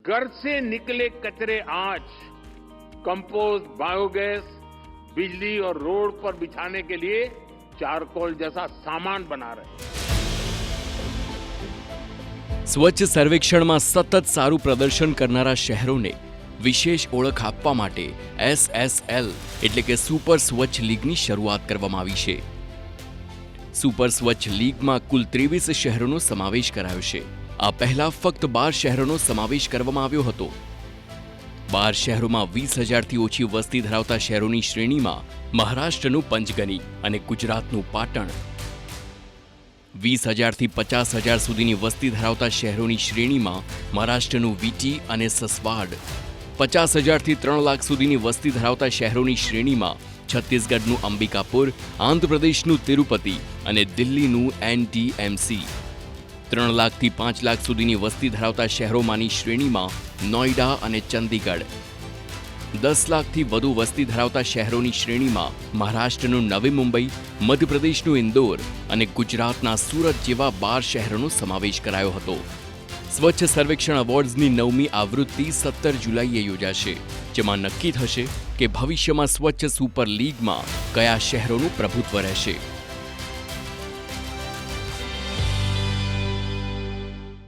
घर से निकले कचरे आज कंपोस्ट, बायोगैस, बिजली और रोड पर बिछाने के लिए चारकोल जैसा सामान बना रहे हैं। સ્વચ્છ સર્વેક્ષણમાં સતત સારું પ્રદર્શન કરનારા શહેરોને વિશેષ ઓળખ આપવા માટે SSL એટલે કે સુપર સ્વચ્છ લીગની શરૂઆત કરવામાં આવી છે. સુપર સ્વચ્છ લીગમાં કુલ 23 શહેરોનો સમાવેશ કરાયો છે. આ પહેલા ફક્ત 12 શહેરોનો સમાવેશ કરવામાં આવ્યો હતો. 12 શહેરોમાં 20,000થી ઓછી વસ્તી ધરાવતા શહેરોની શ્રેણીમાં મહારાષ્ટ્રનું પંચગની અને ગુજરાતનું પાટણ, 20,000થી 50,000 સુધીની વસ્તી ધરાવતા શહેરોની શ્રેણીમાં મહારાષ્ટ્રનું વીટી અને સસવાડ, 50,000થી 3 લાખ સુધીની વસ્તી ધરાવતા શહેરોની શ્રેણીમાં છત્તીસગઢનું અંબિકાપુર, આંધ્રપ્રદેશનું તિરુપતિ અને દિલ્હીનું NTMC, 3 લાખથી 5 લાખ સુધીની વસ્તી ધરાવતા શહેરોમાંની શ્રેણીમાં નોઈડા અને ચંદીગઢ, 10 લાખથી વધુ વસ્તી ધરાવતા શહેરોની શ્રેણીમાં મહારાષ્ટ્રનું નવી મુંબઈ, મધ્યપ્રદેશનું ઇન્દોર અને ગુજરાતના સુરત જેવા 12 શહેરોનો સમાવેશ કરાયો હતો. સ્વચ્છ સર્વેક્ષણ એવોર્ડ્સની 9મી આવૃત્તિ 17 જુલાઈએ યોજાશે, જેમાં નક્કી થશે કે ભવિષ્યમાં સ્વચ્છ સુપર લીગમાં કયા શહેરોનું પ્રભુત્વ રહેશે.